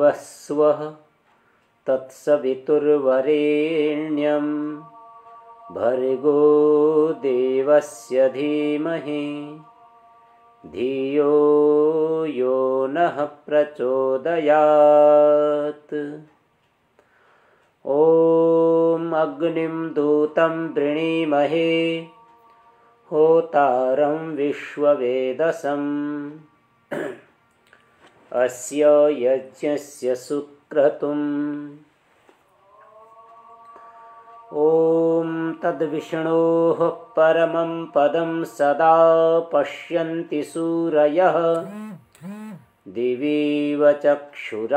भुवस्वः तत्सवितुर्वरेण्यं भर्गो देवस्य धीमहि धियो यो नः प्रचोदयात्। ॐ अग्निं दूतं वृणीमहे होतारं विश्ववेदसम् अस्य यज्ञस्य सुक्रतुम्। ॐ तद्विष्णोः परमं पदं सदा पश्यन्ति सूरयः दिवीव चक्षुराततम्।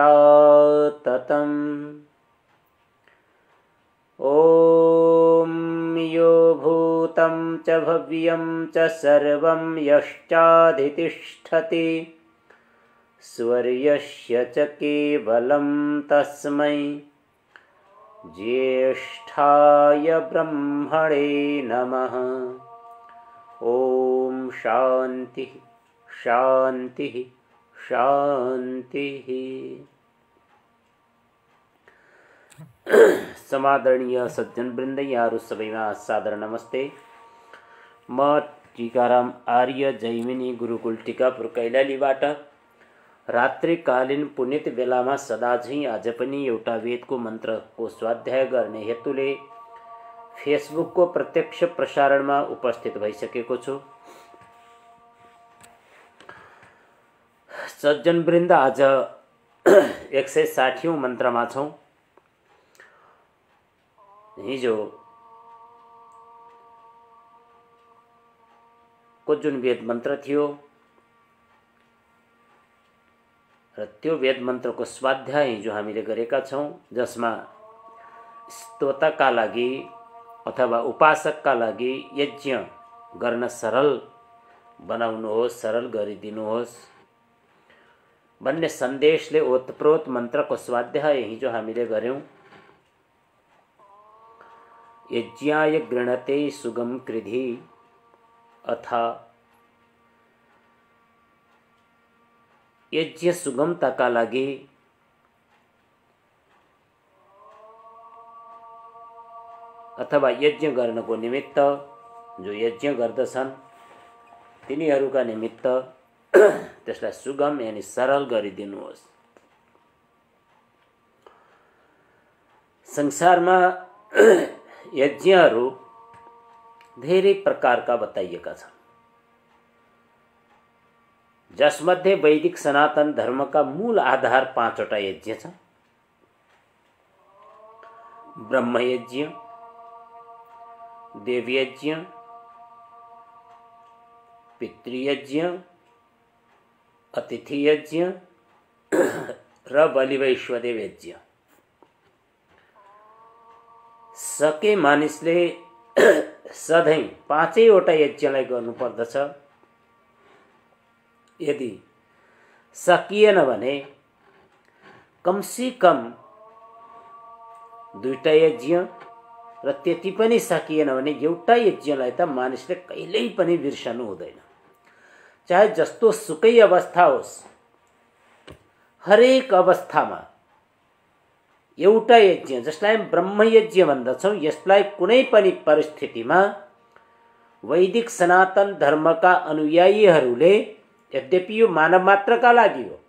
ॐ यो भूतं च भव्यं च सर्वं यश्चाधितिष्ठति स्वर्यस्य च केवलं तस्मै ज्येष्ठाय ब्रह्मणे नमः। ॐ शान्तिः शान्तिः शान्तिः। समादरणीय सज्जन वृन्द, यहाँहरु सबैमा सादर नमस्ते। म टीकाराम आर्य जैमिनी गुरुकुल टीकापुर कैलालीबाट रात्रिकालीन पुण्यत बेलामा सदाझैं आज पनि एउटा वेदको मन्त्रको स्वाध्याय गर्ने हेतुले फेसबुकको प्रत्यक्ष प्रसारणमा उपस्थित भइसकेको छु। सज्जन वृन्द, आज 160औं मन्त्रमा छौं। हिजो को जुन वेद मन्त्र थियो र त्यो वेद मन्त्रको स्वाध्याय हिजो हामीले गरेका छौं, जसमा स्तोत्रका लागि अथवा उपासकका लागि यज्ञ गर्न सरल बनाउनुहोस्, सरल गरिदिनुहोस् भन्ने सन्देशले ओतप्रोत मन्त्रको स्वाध्याय हिजो हामीले गर्यौं। यज्ञाय गृणते सुगम कृधि अथा यज्ञ सुगमताका लागि अथवा यज्ञ गर्नको निमित्त जो यज्ञ गर्दछन् तिनीहरूका निमित्त त्यसलाई सुगम यानी सरल गरिदिनुहोस्। संसारमा यज्ञहरू धेरै प्रकारका बताइएका छन्, जसमध्ये वैदिक सनातन धर्मका मूल आधार 5 वटा यज्ञ छन्। ब्रह्मयज्ञ, देवयज्ञ, पितृयज्ञ, अतिथियज्ञ र बलिवैश्वदेव यज्ञ। सके मानिसले सधैं 5 वटा यज्ञलाई गर्नुपर्दछ। यदि सकिएन भने कमसे कम 2टा यज्ञ र त्यति पनि सकिएन भने एउटा यज्ञलाई त मानिसले कहिल्यै पनि बिर्सनु हुँदैन। चाहे जस्तो सुकै अवस्था होस्, हरेक अवस्थामा एउटा यज्ञ, जसलाई ब्रह्मयज्ञ भन्दछौं, यसलाई कुनै पनि परिस्थितिमा वैदिक सनातन धर्मका अनुयायीहरूले, यद्यपि यो मानव मात्रका लागि हो,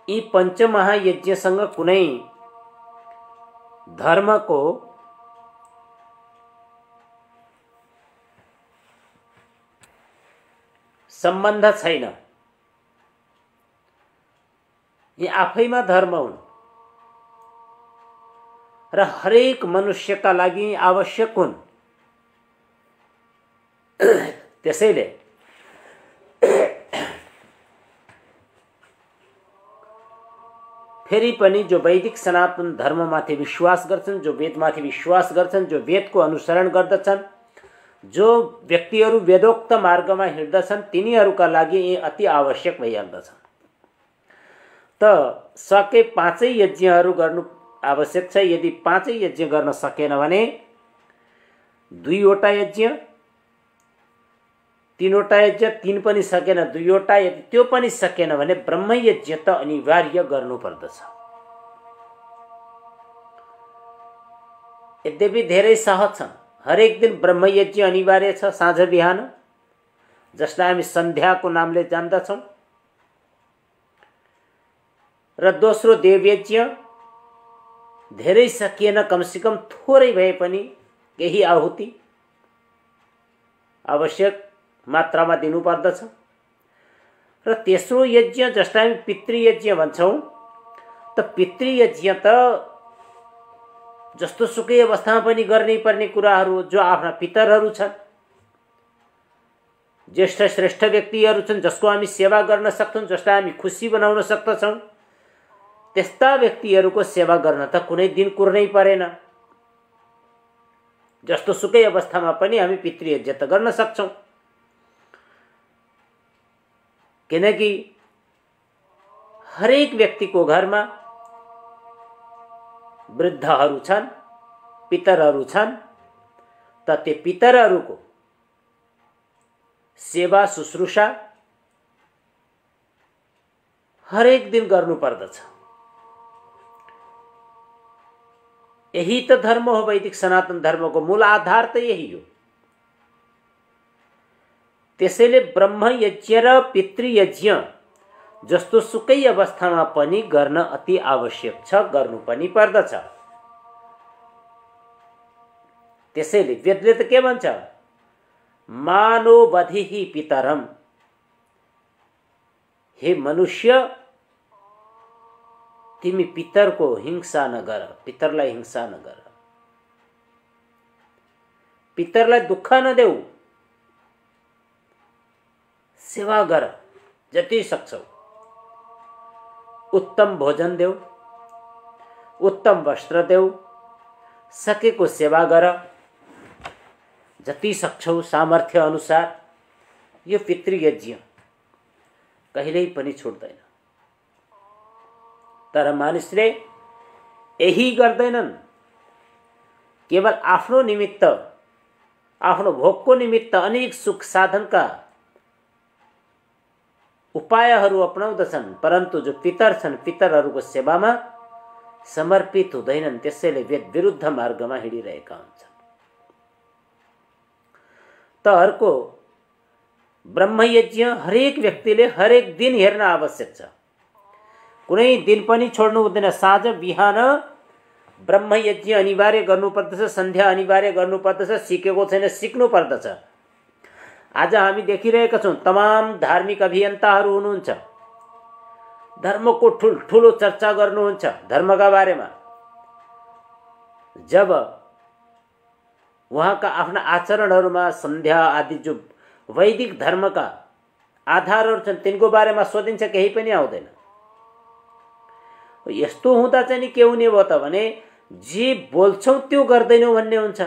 यी पञ्चमहायज्ञसँग कुनै धर्मको सम्बन्ध छैन। यी आफैमा धर्म हुन् र हरेक मनुष्यका लागि आवश्यक हुन्। त्यसैले फेरि पनि जो वैदिक सनातन धर्ममाथि विश्वास गर्छन्, जो वेदमाथि विश्वास गर्छन्, जो वेदको अनुसरण गर्दछन्, जो व्यक्तिहरू वेदोक्त मार्गमा हिँड्दछन्, तिनीहरूका लागि यी अति आवश्यक भइहाल्दछ। त सके 5 यज्ञहरू गर्नु आवश्यक छ। यदि 5 यज्ञ गर्न सकेन भने 2 वटा यज्ञ, तीनवटा यज्ञ तीन पनि सकेन, दुईवटा यदि त्यो पनि सकेन भने ब्रह्मयज्ञ त अनिवार्य गर्नुपर्दछ। यद्यपि धेरै सहज छन्। हरेक दिन ब्रह्मयज्ञ अनिवार्य छ साँझ बिहान, जसलाई हामी सन्ध्याको नामले जान्दछौँ। र दोस्रो देवयज्ञ धेरै सकिएन, कमसेकम थोरै भए पनि केही आहुति आवश्यक मात्रामा दिनुपर्दछ। र तेस्रो यज्ञ जसलाई हामी पितृयज्ञ भन्छौँ, त पितृयज्ञ त जस्तो सुकै अवस्थामा पनि गर्नै पर्ने कुराहरू, जो आफ्ना पितरहरू छन्, ज्येष्ठ श्रेष्ठ व्यक्तिहरू छन्, जसको हामी सेवा गर्न सक्छौँ, जसलाई हामी खुसी बनाउन सक्दछौँ, त्यस्ता व्यक्तिहरूको सेवा गर्न त कुनै दिन कुर्नै परेन। जस्तो सुकै अवस्थामा पनि हामी पितृयज्ञ त गर्न सक्छौँ, किनकि हरेक व्यक्तिको घरमा वृद्धहरू छन्, पितरहरू छन्, त त्यो पितरहरूको सेवा शुश्रूषा हरेक दिन गर्नुपर्दछ। यही त धर्म हो, वैदिक सनातन धर्मको मूल आधार त यही हो। त्यसैले ब्रह्मयज्ञ र पितृयज्ञ जस्तो सुकै अवस्थामा पनि गर्न अति आवश्यक छ, गर्नु पनि पर्दछ। त्यसैले वेदले त के भन्छ? मानो वधिहि पितरम। हे मनुष्य, तिमी पितरको हिंसा नगर, पितरलाई हिंसा नगर, पितरलाई दुःख नदेऊ, सेवा गर जति सक्छौ। उत्तम भोजन देऊ, उत्तम वस्त्र देऊ, सकेको सेवा गर जति सक्छौ सामर्थ्य अनुसार। यो पितृयज्ञ कहिल्यै पनि छुट्दैन। तर मानिसले यही गर्दैनन्। केवल आफ्नो निमित्त, आफ्नो भोगको निमित्त अनेक सुख साधनका उपायहरू अपनाउँदछन्, परन्तु जो पितर छन्, पितरहरूको सेवामा समर्पित हुँदैनन्। त्यसैले वेद विरुद्ध मार्गमा हिँडिरहेका हुन्छन्। त अर्को ब्रह्मयज्ञ हरेक व्यक्तिले हरेक दिन हेर्न आवश्यक छ। कुनै दिन पनि छोड्नु हुँदैन। साँझ बिहान ब्रह्मयज्ञ अनिवार्य गर्नुपर्दछ, सन्ध्या अनिवार्य गर्नुपर्दछ। सिकेको छैन, सिक्नु पर्दछ। आज हामी देखिरहेका छौँ, तमाम धार्मिक अभियन्ताहरू हुनुहुन्छ, धर्मको ठुल्ठुलो चर्चा गर्नुहुन्छ धर्मका बारेमा। जब उहाँका आफ्ना आचरणहरूमा सन्ध्या आदि जो वैदिक धर्मका आधारहरू छन्, तिनको बारेमा सोधिन्छ, केही पनि आउँदैन। यस्तो हुँदा चाहिँ नि के हुने भयो त भने, जे बोल्छौँ त्यो गर्दैनौँ भन्ने हुन्छ।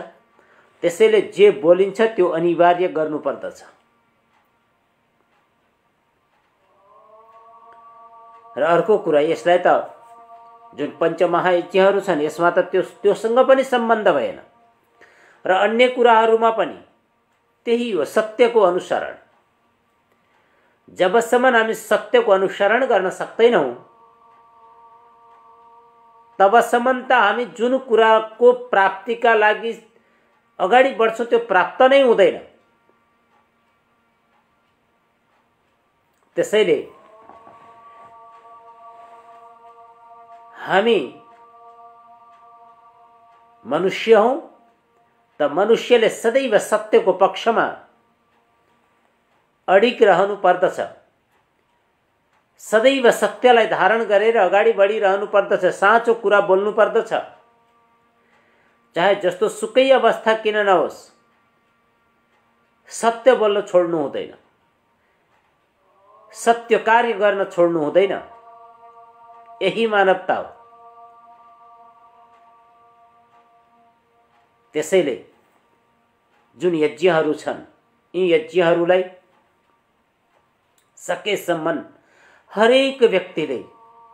त्यसैले जे बोलिन्छ त्यो अनिवार्य गर्नुपर्दछ। र अर्को कुरा, यसलाई त जुन पञ्चमहायज्ञहरू छन्, यसमा त त्योसँग पनि सम्बन्ध भएन। र अन्य कुराहरूमा पनि त्यही हो, सत्यको अनुसरण। जबसम्म हामी सत्यको अनुसरण गर्न सक्दैनौँ, तबसम्म त हामी जुन कुराको प्राप्तिका लागि अगाडि बढ्छौँ त्यो प्राप्त नै हुँदैन। त्यसैले हामी मनुष्य हौँ, त मनुष्यले सदैव सत्यको पक्षमा अडिग रहनु पर्दछ। सदैव सत्यलाई धारण गरेर अगाडि बढिरहनु पर्दछ। साँचो कुरा बोल्नु पर्दछ, चाहे जस्तो सुकै अवस्था किन नहोस्। सत्य बोल्न छोड्नु हुँदैन, सत्य कार्य गर्न छोड्नु हुँदैन। यही मानवता हो। त्यसैले जुन यज्ञहरू छन्, यी यज्ञहरूलाई सकेसम्म हरेक व्यक्तिले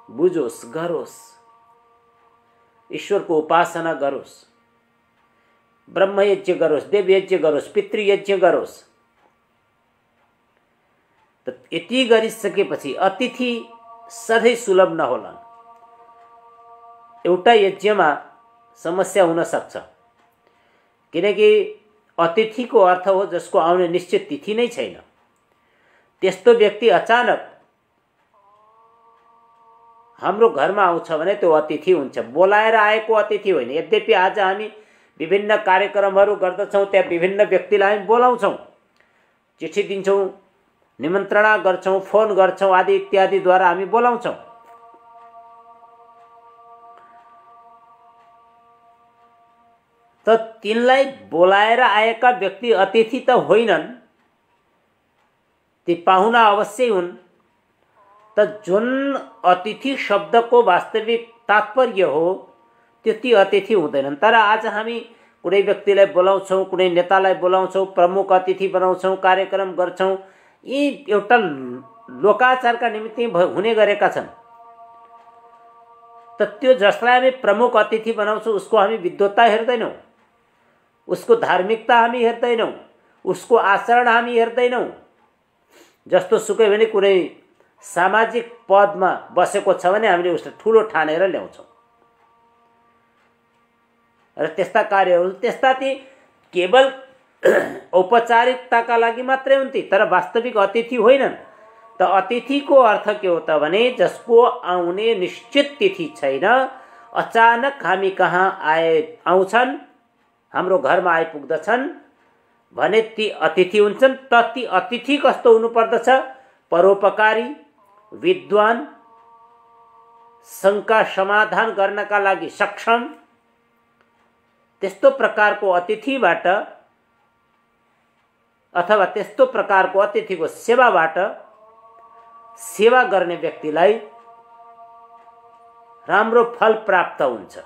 बुझोस्, गरोस्, ईश्वरको उपासना गरोस्, ब्रह्मयज्ञ गरोस्, देवयज्ञ गरोस्, पितृयज्ञ गरोस्। यति गरिसकेपछि अतिथि सधैँ सुलभ नहोला। एउटा यज्ञमा समस्या हुन सक्छ, किनकि अतिथिको अर्थ हो जसको आउने निश्चित तिथि नै छैन। त्यस्तो व्यक्ति अचानक हाम्रो घरमा आउँछ भने त्यो अतिथि हुन्छ, बोलाएर आएको अतिथि होइन। यद्यपि आज हामी विभिन्न कार्यक्रमहरू गर्दछौँ, त्यहाँ विभिन्न व्यक्तिलाई हामी बोलाउँछौँ, चिठी दिन्छौँ, निमन्त्रणा गर्छौँ, फोन गर्छौँ आदि इत्यादिद्वारा हामी बोलाउँछौँ। त तिनलाई बोलाएर आएका व्यक्ति अतिथि त होइनन्, ती पाहुना अवश्य हुन्। त जुन अतिथि शब्दको वास्तविक तात्पर्य हो त्यो ती अतिथि हुँदैनन्। तर आज हामी कुनै व्यक्तिलाई बोलाउँछौँ, कुनै नेतालाई बोलाउँछौँ, प्रमुख अतिथि बनाउँछौँ, कार्यक्रम गर्छौँ, यी एउटा लोकाचारका निमित्त हुने गरेका छन्। त त्यो जसलाई हामी प्रमुख अतिथि बनाउँछौँ उसको हामी विद्वत्ता हेर्दैनौँ, उसको धार्मिकता हामी हेर्दैनौँ, उसको आचरण हामी हेर्दैनौँ। जस्तो सुकै भने कुनै सामाजिक पदमा बसेको छ भने हामीले उसलाई ठुलो ठानेर ल्याउँछौँ र त्यस्ता कार्यहरू त्यस्ता ती केवल औपचारिकताका लागि मात्रै हुन् ती, तर वास्तविक अतिथि होइनन्। त अतिथिको अर्थ के हो त भने जसको आउने निश्चित तिथि छैन, अचानक हामी कहाँ आउँछन्, हाम्रो घरमा आइपुग्दछन् भने ती अतिथि हुन्छन्। त ती अतिथि कस्तो हुनुपर्दछ? परोपकारी, विद्वान, शङ्का समाधान गर्नका लागि सक्षम। त्यस्तो प्रकारको अतिथिबाट अथवा त्यस्तो प्रकारको अतिथिको सेवाबाट सेवा गर्ने व्यक्तिलाई राम्रो फल प्राप्त हुन्छ।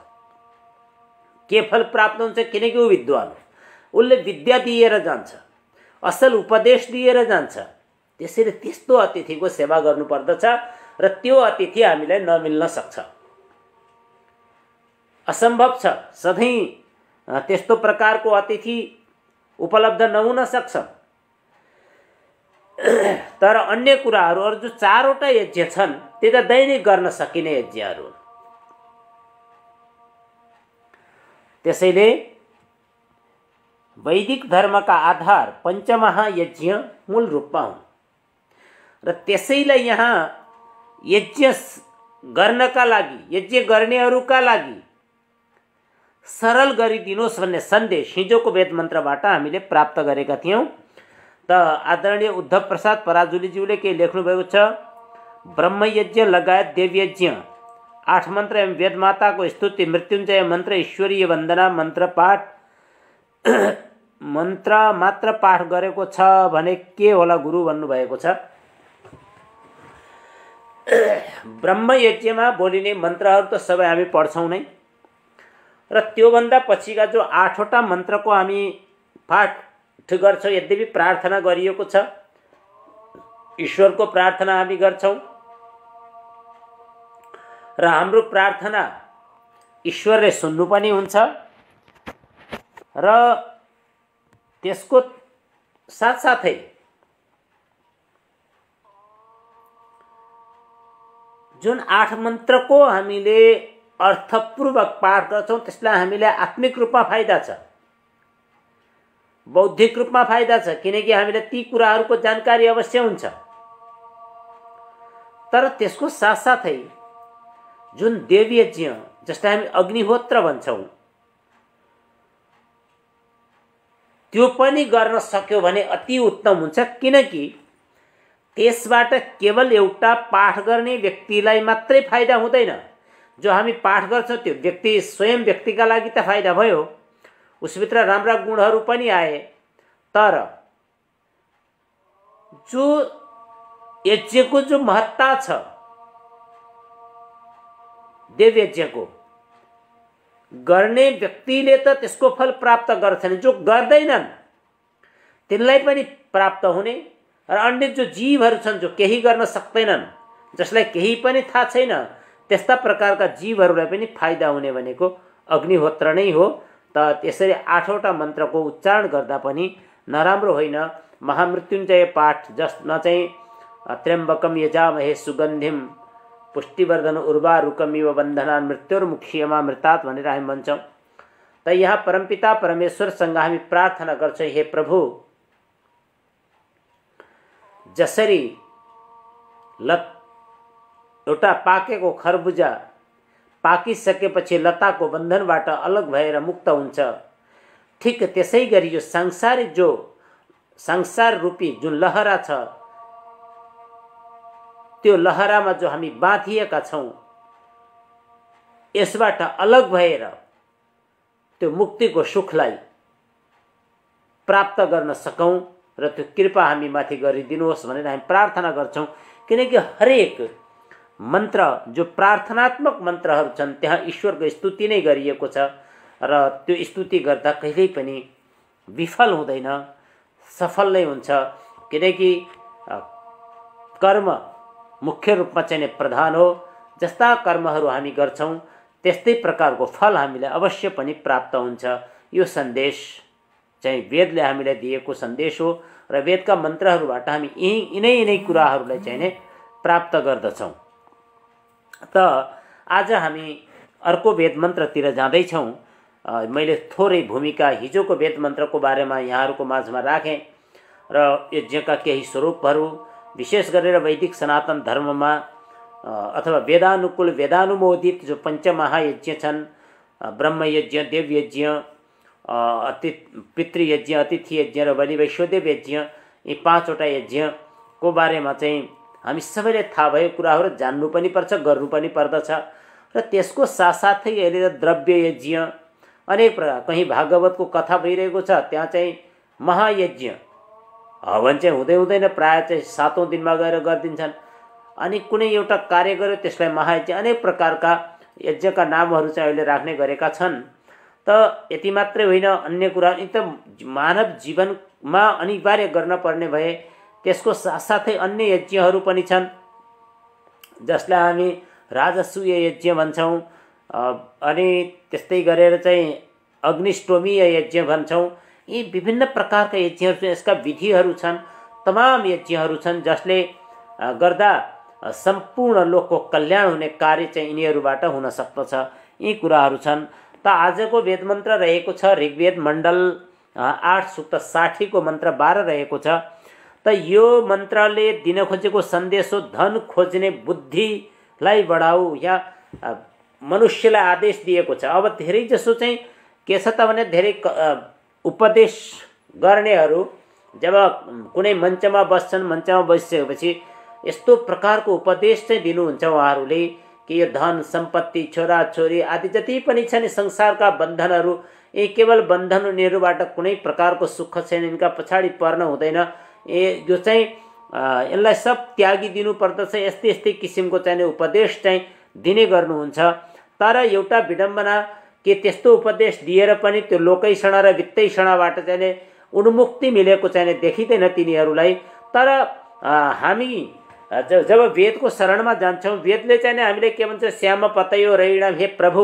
के फल प्राप्त हुन्छ? किनकि ऊ विद्वान हो, उसले विद्या दिएर जान्छ, असल उपदेश दिएर जान्छ। त्यसैले त्यस्तो अतिथिको सेवा गर्नुपर्दछ र त्यो अतिथि हामीलाई नमिल्न सक्छ, असम्भव छ। सधैँ त्यस्तो प्रकारको अतिथि उपलब्ध नहुन सक्छ। तर अन्य कुराहरू अरू जो 4 वटा यज्ञ छन् ती त दैनिक गर्न सकिने यज्ञहरू हुन्। त्यसैले वैदिक धर्मका आधार पञ्चमहायज्ञ मूल रूपमा हुन् र त्यसैलाई यहाँ यज्ञ गर्नका लागि, यज्ञ गर्नेहरूका लागि सरल गरिदिनुहोस् भन्ने सन्देश हिजोको वेद मन्त्रबाट हामीले प्राप्त गरेका थियौँ। त आदरणीय उद्धव प्रसाद पराजुलीज्यूले के लेख्नुभएको छ, ब्रह्मयज्ञ लगायत देवयज्ञ 8 मन्त्र एवं वेदमाताको स्तुति, मृत्युञ्जय मन्त्र, ईश्वरीय वन्दना मन्त्र पाठ मन्त्र मात्र पाठ गरेको छ भने के होला गुरु भन्नुभएको छ। ब्रह्मयज्ञमा बोलिने मन्त्रहरू त सबै हामी पढ्छौँ नै र त्योभन्दा पछिका जो 8 वटा मन्त्रको हामी पाठ गर्छौँ। यद्यपि प्रार्थना गरिएको छ, ईश्वरको प्रार्थना हामी गर्छौँ र हाम्रो प्रार्थना ईश्वरले सुन्नु पनि हुन्छ र त्यसको साथसाथै जुन 8 मन्त्रको हामीले अर्थपूर्वक पाठ गर्छौँ त्यसलाई हामीलाई आत्मिक रूपमा फाइदा छ, बौद्धिक रूपमा फाइदा छ, किनकि हामीलाई ती कुराहरूको जानकारी अवश्य हुन्छ। तर त्यसको साथसाथै जुन देवयज्ञ जसलाई हामी अग्निहोत्र भन्छौँ त्यो पनि गर्न सक्यो भने अति उत्तम हुन्छ, किनकि त्यसबाट केवल एउटा पाठ गर्ने व्यक्तिलाई मात्रै फाइदा हुँदैन। जो हामी पाठ गर्छौँ त्यो व्यक्ति स्वयं व्यक्तिका लागि त फाइदा भयो, उसभित्र राम्रा गुणहरू पनि आए, तर जो यज्ञको जो महत्ता छ देवयज्ञको गर्ने व्यक्तिले त त्यसको फल प्राप्त गर्छन्, जो गर्दैनन् तिनलाई पनि प्राप्त हुने र अन्य जो जीवहरू छन् जो केही गर्न सक्दैनन्, जसलाई केही पनि थाहा छैन, त्यस्ता प्रकारका जीवहरूलाई पनि फाइदा हुने भनेको अग्निहोत्र नै हो। त त्यसरी 8 वटा मन्त्रको उच्चारण गर्दा पनि नराम्रो होइन। महामृत्युञ्जय पाठ जसमा चाहिँ त्र्यम्बकम यजामहे सुगन्धिम पुष्टिवर्धन उर्वारुकमिव बन्धनान् मृत्युर्मुक्षीयमा मृतात् भनेर हामी भन्छौँ। त यहाँ परमपिता परमेश्वरसँग हामी प्रार्थना गर्छौँ, हे प्रभु, जसरी एउटा पाकेको खरबुजा पाकिसकेपछि लताको बन्धनबाट अलग भएर मुक्त हुन्छ, ठिक त्यसै गरी यो संसार रूपी जुन लहरा छ, त्यो लहरामा जो हामी बाँधिएका छौँ, यसबाट अलग भएर त्यो मुक्तिको सुखलाई प्राप्त गर्न सकौँ र त्यो कृपा हामी माथि गरिदिनुहोस् भनेर हामी प्रार्थना गर्छौँ। किनकि हरेक मन्त्र जो प्रार्थनात्मक मन्त्रहरू छन् त्यहाँ ईश्वरको स्तुति नै गरिएको छ र त्यो स्तुति गर्दा कहिल्यै पनि विफल हुँदैन, सफल नै हुन्छ। किनकि कर्म मुख्य रूपमा चाहिँ प्रधान हो। जस्ता कर्महरू हामी गर्छौँ त्यस्तै प्रकारको फल हामीलाई अवश्य पनि प्राप्त हुन्छ। यो सन्देश चाहिँ वेदले हामीलाई दिएको सन्देश हो र वेदका मन्त्रहरूबाट हामी यिनै कुराहरूलाई चाहिँ नै प्राप्त गर्दछौँ। त आज हामी अर्को वेद मन्त्रतिर जाँदैछौँ। मैले थोरै भूमिका हिजोको वेद मन्त्रको बारेमा यहाँहरूको माझमा राखेँ र यज्ञका केही स्वरूपहरू, विशेष गरेर वैदिक सनातन धर्ममा अथवा वेदानुकूल वेदानुमोदित जो पञ्चमहायज्ञ छन्, ब्रह्मयज्ञ, देवयज्ञ, पितृयज्ञ, अतिथि यज्ञ र बलि वैश्वदेव यज्ञ, यी 5वटा यज्ञको बारेमा चाहिँ हामी सबैले थाहा भएको कुराहरू जान्नु पनि पर्छ, गर्नु पनि पर्दछ। र त्यसको साथसाथै अहिले द्रव्य यज्ञ अनेक प्रकार, कहीँ भागवतको कथा भइरहेको छ त्यहाँ चाहिँ महायज्ञ हवन चाहिँ हुँदैन, प्रायः चाहिँ 7औं दिनमा गएर गरिदिन्छन्। अनि कुनै एउटा कार्य गर्यो त्यसलाई महायज्ञ, अनेक प्रकारका यज्ञका नामहरू चाहिँ अहिले राख्ने गरेका छन्। त यति मात्रै होइन, अन्य कुरा एकदम मानव जीवनमा अनिवार्य गर्न पर्ने भए त्यसको साथसाथै अन्य यज्ञहरू पनि छन्, जसलाई हामी राजसूय यज्ञ भन्छौँ। अनि त्यस्तै गरेर चाहिँ अग्निष्टोमीय यज्ञ भन्छौँ। यी विभिन्न प्रकारका यज्ञहरू छन्, यसका विधिहरू छन्, तमाम यज्ञहरू छन् जसले गर्दा सम्पूर्ण लोकको कल्याण हुने कार्य चाहिँ यिनीहरूबाट हुन सक्दछ। यी कुराहरू छन्। त आजको वेद मन्त्र रहेको छ ऋग्वेद मण्डल 8 सूक्त 60 को मन्त्र 12 रहेको छ। त यो मन्त्रले दिन खोजेको सन्देश हो, धन खोज्ने बुद्धिलाई बढाऊ। यहाँ मनुष्यलाई आदेश दिएको छ। अब धेरै जसो चाहिँ के छ त भने धेरै उपदेश गर्नेहरू जब कुनै मञ्चमा बस्छन्, मञ्चमा बसिसकेपछि यस्तो प्रकारको उपदेश चाहिँ दिनुहुन्छ उहाँहरूले कि यो धन सम्पत्ति, छोराछोरी आदि जति पनि छन् संसारका बन्धनहरू, यी केवल बन्धन उनीहरूबाट कुनै प्रकारको सुख छैन, यिनका पछाडि पर्न हुँदैन, यो चाहिँ यसलाई सब त्यागिदिनु पर्दछ। यस्तै यस्तै किसिमको चाहिँ उपदेश चाहिँ दिने गर्नुहुन्छ। तर एउटा विडम्बना के त्यस्तो उपदेश दिएर पनि त्यो लोकैषणा र वित्तैषणाबाट चाहिँ उन्मुक्ति मिलेको चाहिँ देखिँदैन तिनीहरूलाई। तर हामी जब वेदको शरणमा जान्छौँ, वेदले चाहिँ हामीलाई के भन्छ, श्याम पतयो रैणम, हे प्रभु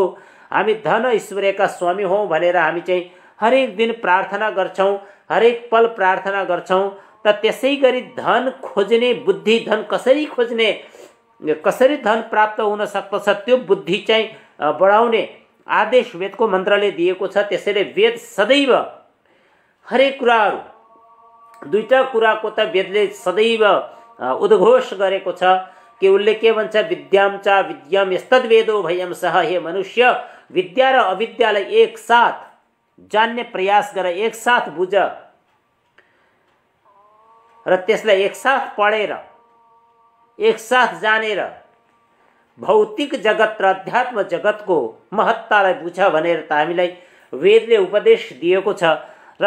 हामी धन ऐश्वर्यका स्वामी हौँ भनेर हामी चाहिँ हरेक दिन प्रार्थना गर्छौँ, हरेक पल प्रार्थना गर्छौँ। त त्यसै गरी धन खोज्ने बुद्धि, धन कसरी खोज्ने, कसरी धन प्राप्त हुन सक्दछ त्यो बुद्धि चाहिँ बढाउने आदेश वेदको मन्त्रले दिएको छ। त्यसैले वेद सदैव हरेक कुराहरू, दुईटा कुराको त वेदले सदैव उद्घोष गरेको छ कि उसले के भन्छ, विद्याम च विद्यम यस्तद्वेदो भयम सह, हे मनुष्य विद्या र अविद्यालाई एकसाथ जान्ने प्रयास गर, एकसाथ बुझ र त्यसलाई एकसाथ पढेर एकसाथ जानेर भौतिक जगत र अध्यात्म जगतको महत्तालाई बुझ भनेर त हामीलाई वेदले उपदेश दिएको छ। र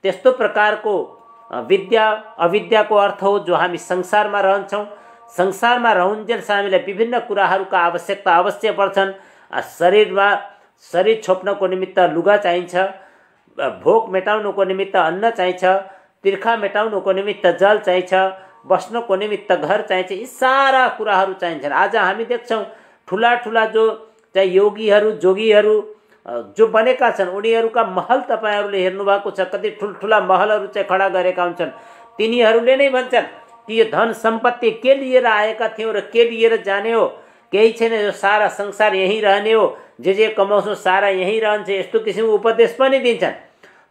त्यस्तो प्रकारको विद्या अविद्याको अर्थ हो जो हामी संसारमा रहन्छौँ, संसारमा रहन्जेलसम्म हामीलाई विभिन्न कुराहरूका आवश्यकता अवश्य पर्छन्। शरीरमा शरीर छोप्नको निमित्त लुगा चाहिन्छ, भोक मेटाउनको निमित्त अन्न चाहिन्छ, तिर्खा मेटाउनको निमित्त जल चाहिन्छ, बस्नको निमित्त घर चाहिन्छ, यी सारा कुराहरू चाहिन्छन्। आज हामी देख्छौँ ठुला ठुला जो चाहिँ योगीहरू जोगीहरू जो बनेका छन् उनीहरूका महल तपाईँहरूले हेर्नुभएको छ, कति ठुल्ठुला महलहरू चाहिँ खडा गरेका हुन्छन्। तिनीहरूले नै भन्छन् कि यो धन सम्पत्ति के लिएर आएका थियौँ र के लिएर जाने हो, केही छैन, यो सारा संसार यहीँ रहने हो, जे कमाउँछौ सारा यहीँ रहन्छ, यस्तो किसिमको उपदेश पनि दिन्छन्।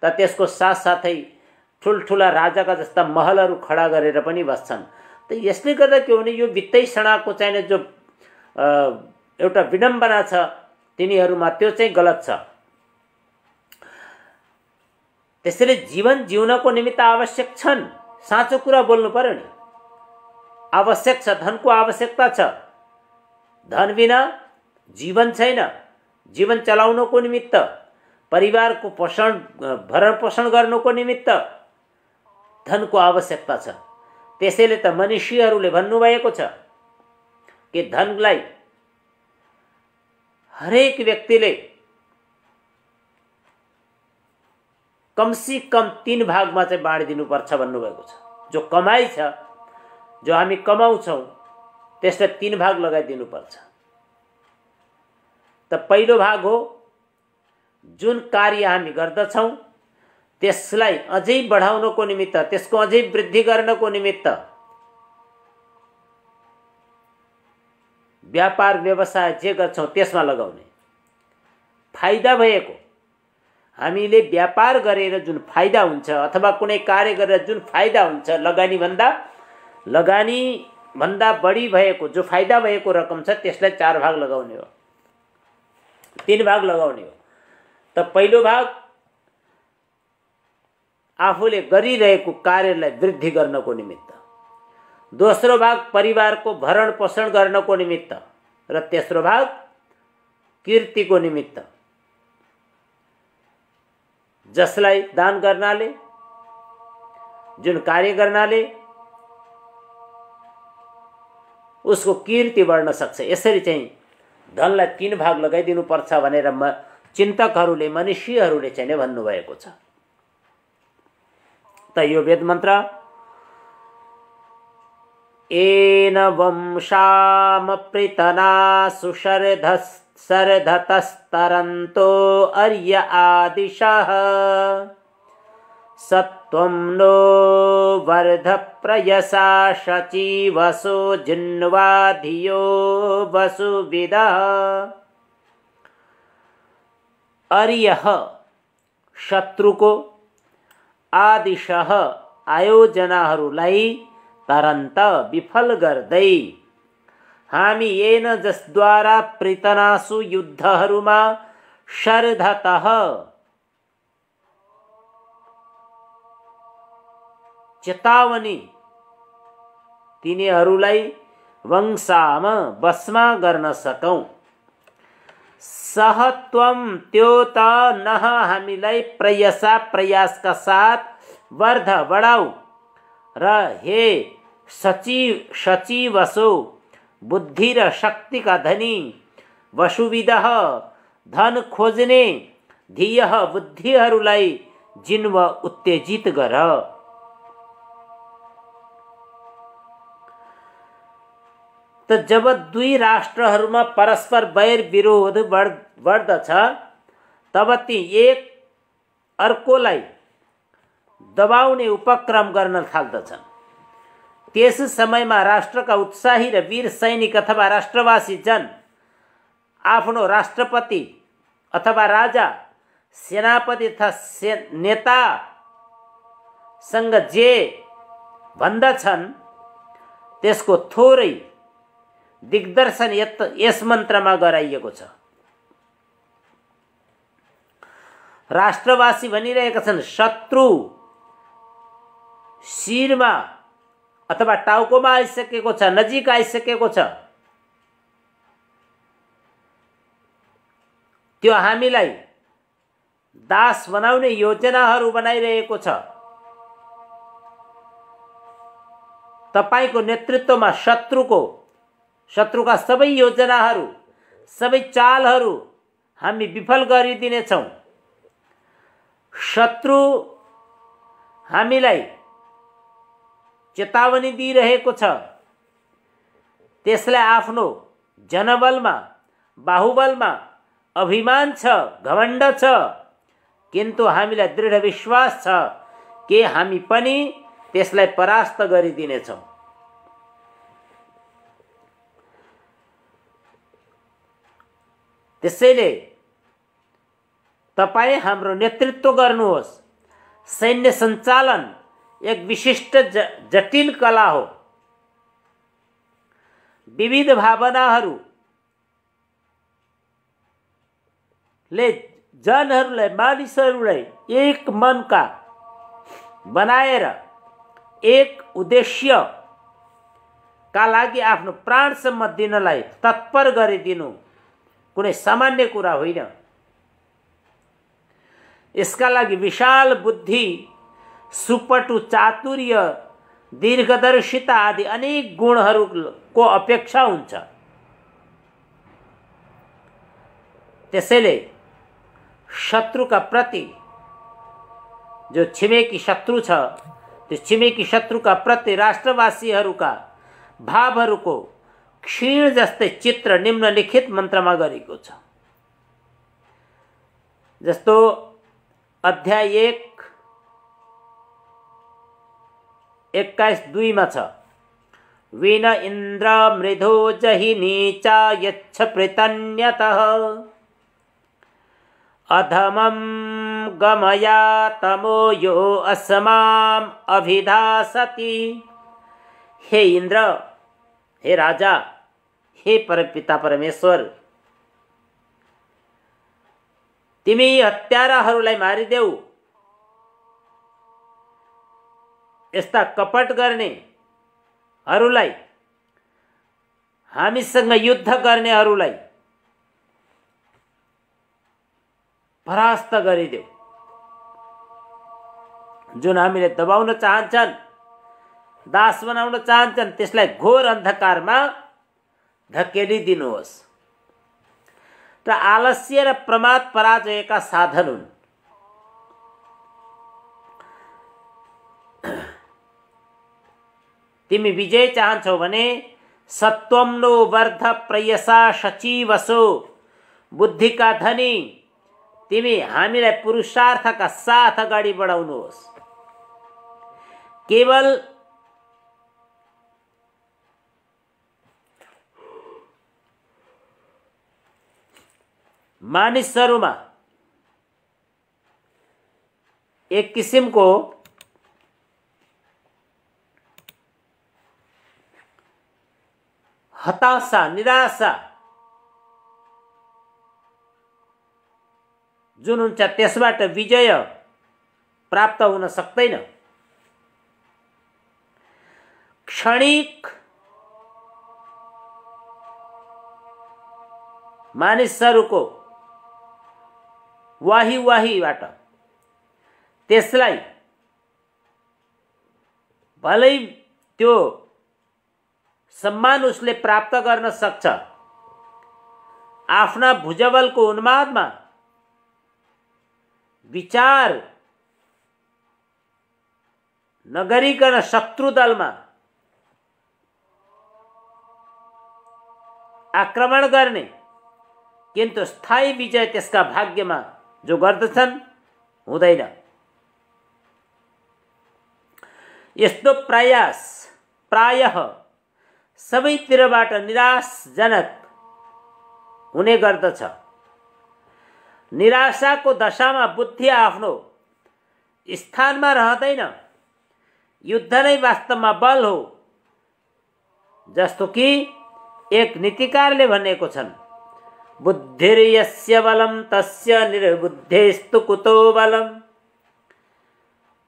त त्यसको साथसाथै ठुल्ठुला राजाका जस्ता महलहरू खडा गरेर पनि बस्छन्। त यसले गर्दा के भने यो बित्तै सडाको चाहिने जो एउटा विडम्बना छ तिनीहरूमा, त्यो चाहिँ गलत छ। त्यसैले जीवन जिउनको निमित्त आवश्यक छन्, साँचो कुरा बोल्नु पर्यो नि, आवश्यक छ, धनको आवश्यकता छ। धन बिना जीवन छैन। जीवन चलाउनको निमित्त, परिवारको भरण पोषण गर्नको निमित्त धनको आवश्यकता छ। त्यसैले त मनीषीहरूले भन्नुभएको छ कि धनलाई हरेक व्यक्तिले कमसी कम 3 भागमा चाहिँ बाँडिदिनुपर्छ भन्नुभएको छ। जो कमाई छ, जो हामी कमाउँछौँ, त्यसलाई 3 भाग लगाइदिनुपर्छ। त पहिलो भाग हो जुन कार्य हामी गर्दछौँ त्यसलाई अझै बढाउनको निमित्त, त्यसको अझै वृद्धि गर्नको निमित्त व्यापार व्यवसाय जे गर्छौँ त्यसमा लगाउने। फाइदा भएको, हामीले व्यापार गरेर जुन फाइदा हुन्छ अथवा कुनै कार्य गरेर जुन फाइदा हुन्छ, लगानी भन्दा बढी भएको जो फाइदा भएको रकम छ त्यसलाई 4 भाग लगाउने हो, 3 भाग लगाउने हो। त पहिलो भाग आफूले गरिरहेको कार्यलाई वृद्धि गर्नको निमित्त, दोस्रो भाग परिवारको भरण पोषण गर्नको निमित्त, र तेस्रो भाग कीर्तिको निमित्त। जसलाई दान गर्नाले, जुन कार्य गर्नाले उसको कीर्ति बढ्न सक्छ। यसरी चाहिँ धनलाई 3 भाग लगाइदिनु पर्छ भनेर चिन्तकहरूले, मनीषीहरूले चाहिँ नै भन्नुभएको छ। त यो वेद मन्त्र एन वंशामप्रीतना सुशर्धतस्तरन्तो अर्य आदिशः सत्वं नो वर्ध प्रयसा शचीवसो जिन्वा धियो वसुविदः। अर्यः शत्रुको, आदिशः आयोजनाहरूलाई तरन्त विफल गर्दै, हामी येन जसद्वारा प्रीतनासु युद्धहरूमा शर्धतः चेतावनी तिनीहरूलाई वंशामा बसमा गर्न सकौं। सहत्वम त्यो त नह हामीलाई प्रयासा प्रयासका साथ वर्ध बढाऊ, र हे सचिवसो बुद्धि र शक्तिका धनी, वसुविदः धन खोज्ने, धियः बुद्धिहरूलाई जिन्व उत्तेजित गर। त जब दुई राष्ट्रहरूमा परस्पर वैर विरोध बढ्दछ तब ती एक अर्कोलाई दबाउने उपक्रम गर्न थाल्दछन्। त्यस समयमा राष्ट्रका उत्साही र वीर सैनिक अथवा राष्ट्रवासी जन आफ्नो राष्ट्रपति अथवा राजा, सेनापति तथा नेतासँग जे भन्दछन् त्यसको थोरै दिग्दर्शन यस मन्त्रमा गराइएको छ। राष्ट्रवासी भनिरहेका छन् शत्रु शिरमा अथवा टाउकोमा आइसकेको छ, नजिक आइसकेको छ, त्यो हामीलाई दास बनाउने योजनाहरू बनाइरहेको छ। तपाईको नेतृत्वमा शत्रुका सबै योजनाहरू, सबै चालहरू हामी विफल गरिदिनेछौँ। शत्रु हामीलाई चेतावनी दिइरहेको छ। त्यसलाई आफ्नो जनबलमा, बाहुबलमा अभिमान छ, घमण्ड छ, किन्तु हामीलाई दृढ विश्वास छ कि हामी पनि त्यसलाई परास्त गरिदिनेछौँ। त्यसैले तपाईं हाम्रो नेतृत्व गर्नुहोस्। सैन्य सञ्चालन एक विशिष्ट जटिल कला हो। विविध भावनाहरूले जनहरूलाई, मानिसहरूलाई एक मनका बनाएर एक उद्देश्यका लागि आफ्नो प्राणसम्म दिनलाई तत्पर गरिदिनु कुनै सामान्य कुरा होइन। यसका लागि विशाल बुद्धि, सुपटु चातुर्य, दीर्घदर्शिता आदि अनेक गुणहरूको अपेक्षा हुन्छ। त्यसैले शत्रुका प्रति, जो छिमेकी शत्रु छ, त्यो छिमेकी शत्रुका प्रति राष्ट्रवासीहरूका भावहरूको क्षीण जस्तै चित्र निम्नलिखित मन्त्रमा गरिएको छ। जस्तो अध्याय 1:21 मा छ, विन इन्द्र मृधो जहिनी चा यच्छ पृतन्यतः अधमं गमया तमो यो अस्माम अभिधासति। हे इन्द्र, हे राजा, हे परमपिता परमेश्वर, तिमी हत्याराहरूलाई मारिदेऊ। यस्ता कपट गर्नेहरूलाई, हामीसँग युद्ध गर्नेहरूलाई परास्त गरिदेऊ। जुन हामीले दबाउन चाहन्छन्, दास बनाउन चाहन्छन्, त्यसलाई घोर अन्धकारमा धकेलिदिनुहोस्। र आलस्य र प्रमाद पराजयका साधन हुन्। तिमी विजय चाहन्छौ भने सत्वम नो वर्ध प्रयसा सचिवसो, बुद्धिका धनी, तिमी हामीलाई पुरुषार्थका साथ अगाडि बढाउनुहोस्। केवल मानिसहरूमा एक किसिमको हताशा, निराशा जुन हुन्छ, त्यसबाट विजय प्राप्त हुन सक्दैन। क्षणिक मानिसहरूको वाहीबाट त्यसलाई भलै त्यो सम्मान उसले प्राप्त गर्न सक्छ। आफ्ना भुजबलको उन्मादमा विचार नगरिकन शत्रु दलमा आक्रमण गर्ने, किन्तु स्थायी विजय त्यसका भाग्यमा जो गर्दछन् हुँदैन। यस्तो प्रयास प्रायः सबैतिरबाट निराशजनक हुने गर्दछ। निराशाको दशामा बुद्धि आफ्नो स्थानमा रहँदैन। युद्ध नै वास्तवमा बल हो। जस्तो कि एक नीतिकारले भनेको छन्, बुद्धिर्यस्य बलम तस्य निर्बुद्धेस्तु कुतो बलम।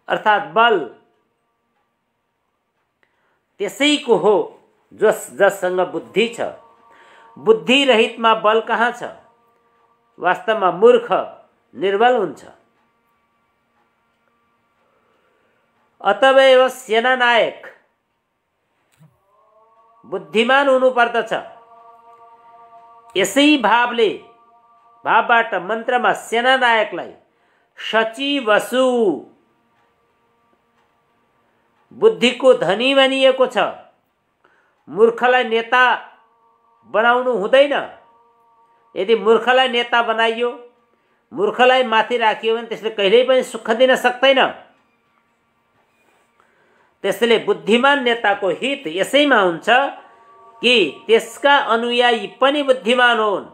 अर्थात् बल त्यसैको हो जससँग बुद्धि छ। बुद्धि रहितमा बल कहाँ छ? वास्तवमा मूर्ख निर्बल हुन्छ। अतएव सेनानायक बुद्धिमान हुनुपर्दछ। यसै भावबाट मन्त्रमा सेनानायकलाई सचिवसु, बुद्धिको धनी भनिएको छ। मूर्खलाई नेता बनाउनु हुँदैन। यदि मूर्खलाई नेता बनाइयो, मूर्खलाई माथि राखियो भने त्यसले कहिल्यै पनि सुख दिन सक्दैन। त्यसैले बुद्धिमान नेताको हित यसैमा हुन्छ कि त्यसका अनुयायी पनि बुद्धिमान होन्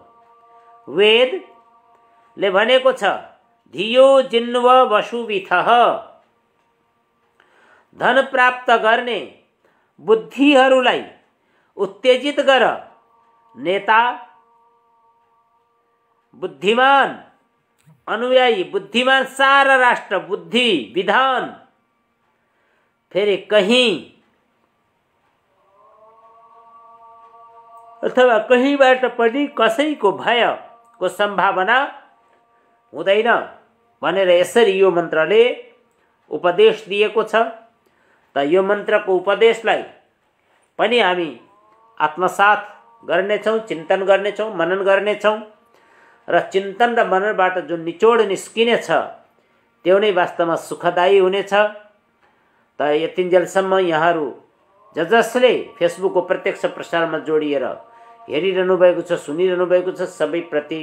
वेदले भनेको छ धियो जिन्व वसुविथः, धन प्राप्त गर्ने बुद्धिहरूलाई उत्तेजित गर, नेता बुद्धिमान अनुयायी बुद्धिमान, सारा राष्ट्र बुद्धि विधान, फेरि कहीं अथवा कहीँबाट पनि कसैको भयको सम्भावना हुँदैन भनेर यसरी यो मन्त्रले उपदेश दिएको छ। त यो मन्त्रको उपदेशलाई पनि हामी आत्मसात गर्नेछौँ, चिन्तन गर्नेछौँ, मनन गर्नेछौँ र चिन्तन र मननबाट जुन निचोड निस्किनेछ त्यो नै वास्तवमा सुखदायी हुनेछ। त यतिन्जेलसम्म यहाँहरू जसले फेसबुकको प्रत्यक्ष प्रसारमा जोडिएर हेरिरहनु भएको छ, सुनिरहनु भएको छ, सबैप्रति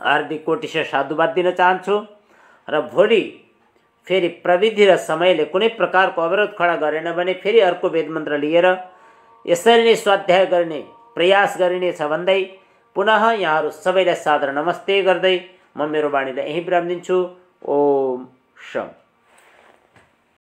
हार्दिक कोटिस साधुवाद दिन चाहन्छु। र भोलि फेरि प्रविधि र समयले कुनै प्रकारको अवरोध खडा गरेन भने फेरि अर्को वेद मन्त्र लिएर यसरी नै स्वाध्याय गर्ने प्रयास गरिनेछ भन्दै पुनः यहाँहरू सबैलाई सादर नमस्ते गर्दै म मेरो वाणीलाई यहीँ विराम दिन्छु। ओम शम।